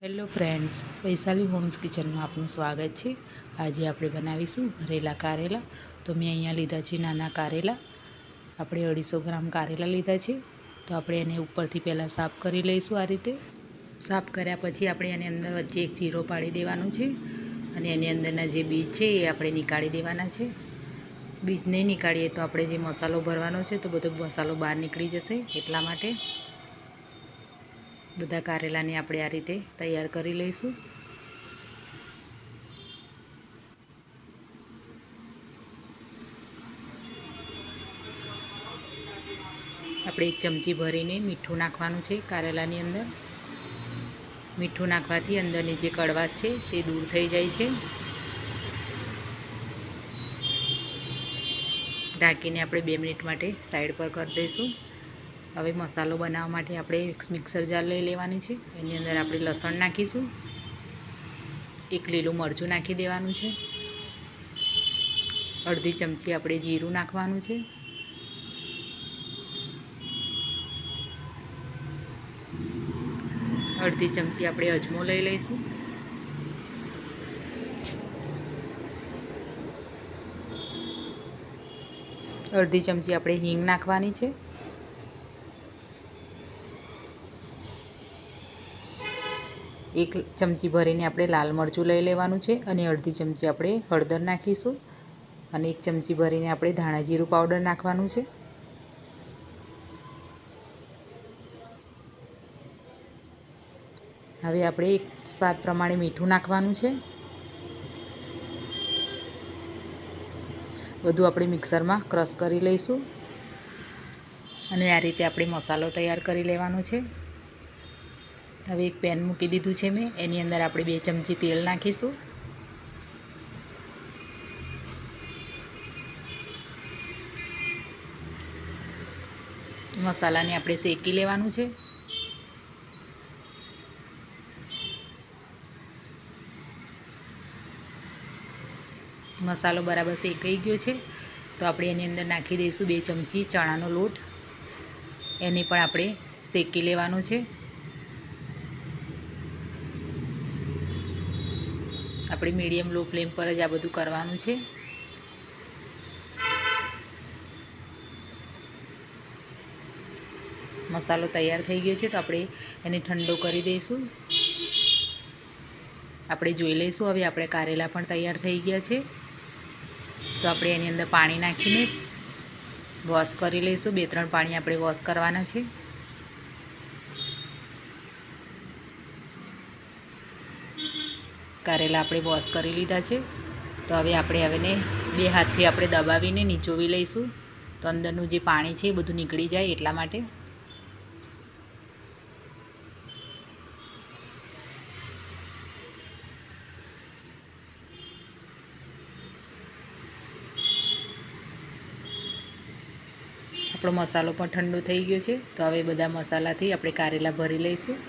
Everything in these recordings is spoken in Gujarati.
હેલો ફ્રેન્ડ્સ, વૈશાલી હોમ્સ કિચનમાં આપનું સ્વાગત છે। આજે આપણે બનાવીશું ભરેલા કારેલા। તો મેં અહીંયા લીધા છે નાના કારેલા। આપણે 250 ગ્રામ કારેલા લીધા છે। તો આપણે એને ઉપરથી પહેલાં સાફ કરી લઈશું। આ રીતે સાફ કર્યા પછી આપણે એની અંદર વચ્ચે એક ચીરો પાડી દેવાનો છે અને એની અંદરના જે બીજ છે એ આપણે નીકાળી દેવાના છે। બીજ નહીં નીકાળીએ તો આપણે જે મસાલો ભરવાનો છે તો બધો મસાલો બહાર નીકળી જશે, એટલા માટે બધા કારેલાને આપણે આ રીતે તૈયાર કરી લઈશું। આપણે એક ચમચી ભરીને મીઠું નાખવાનું છે કારેલાની અંદર। મીઠું નાખવાથી અંદરની જે કડવાશ છે તે દૂર થઈ જાય છે। ઢાંકીને આપણે 2 મિનિટ માટે સાઈડ પર કરી દઈશું। હવે મસાલો બનાવવા માટે આપણે એક મિક્સર જાર લઈ લેવાની છે। એની અંદર આપણે લસણ નાખીશું, એક લીલું મરચું નાખી દેવાનું છે, અડધી ચમચી આપણે જીરું નાખવાનું છે, અડધી ચમચી આપણે અજમો લઈ લઈશું, અડધી ચમચી આપણે હિંગ નાખવાની છે, એક ચમચી ભરીને આપણે લાલ મરચું લઈ લેવાનું છે અને અડધી ચમચી આપણે હળદર નાખીશું અને એક ચમચી ભરીને આપણે ધાણા જીરું પાવડર નાખવાનું છે। હવે આપણે એક સ્વાદ પ્રમાણે મીઠું નાખવાનું છે। બધું આપણે મિક્સરમાં ક્રશ કરી લઈશું અને આ રીતે આપણે મસાલો તૈયાર કરી લેવાનો છે। હવે એક પેન મૂકી દીધું છે મેં, એની અંદર આપણે 2 ચમચી તેલ નાખીશું। મસાલાને આપણે શેકી લેવાનું છે। મસાલો બરાબર શેકાઈ ગયો છે તો આપણે એની અંદર નાખી દઈશું 2 ચમચી ચણાનો લોટ। એને પણ આપણે શેકી લેવાનો છે। આપણે મીડિયમ લો ફ્લેમ પર જ આ બધું કરવાનું છે। મસાલો તૈયાર થઈ ગયો છે તો આપણે એને ઠંડો કરી દઈશું। આપણે જોઈ લઈશું હવે આપણે કારેલા પણ તૈયાર થઈ ગયા છે તો આપણે એની અંદર પાણી નાખીને વોશ કરી લઈશું। 2-3 પાણી આપણે વોશ કરવાના છે। કારેલા આપણે વોશ કરી લીધા છે તો હવે આપણે હવેને 2 હાથથી આપણે દબાવીને નીચોવી લઈશું તો અંદરનું જે પાણી છે એ બધું નીકળી જાય, એટલા માટે આપણો મસાલો પણ ઠંડો થઈ ગયો છે તો હવે બધા મસાલાથી આપણે કારેલા ભરી લઈશું।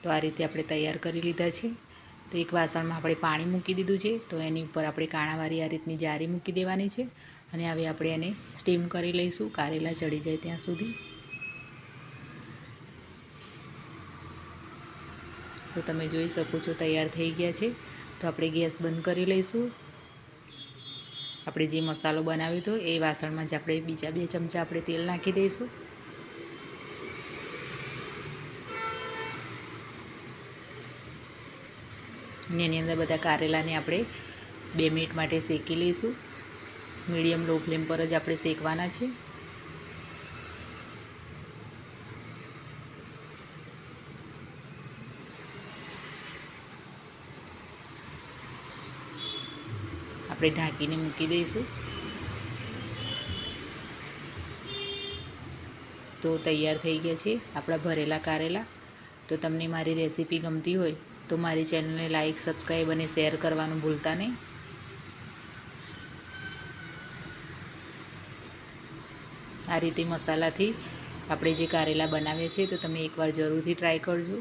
તો આ રીતે આપણે તૈયાર કરી લીધા છે। તો એક વાસણમાં આપણે પાણી મૂકી દીધું છે તો એની ઉપર આપણે કાણાવાળી આ રીતની જારી મૂકી દેવાની છે અને હવે આપણે એને સ્ટીમ કરી લઈશું કારેલા ચડી જાય ત્યાં સુધી। તો તમે જોઈ શકો છો તૈયાર થઈ ગયા છે તો આપણે ગેસ બંધ કરી લઈશું। આપણે જે મસાલો બનાવ્યો હતો એ વાસણમાં જ આપણે બીજા 2 ચમચા આપણે તેલ નાખી દઈશું અને એની અંદર બધા કારેલાને આપણે 2 મિનિટ માટે શેકી લઈશું। મીડિયમ લો ફ્લેમ પર જ આપણે શેકવાના છે। આપણે ઢાંકીને મૂકી દઈશું તો તૈયાર થઈ ગયા છે આપણા ભરેલા કારેલા। તો તમને મારી રેસીપી ગમતી હોય તો મારી ચેનલને લાઈક, સબસ્ક્રાઈબ અને શેર કરવાનું ભૂલતા નહીં। આ રીતે મસાલાથી આપણે જે કારેલા બનાવીએ છીએ તો તમે એકવાર જરૂરથી ટ્રાય કરજો।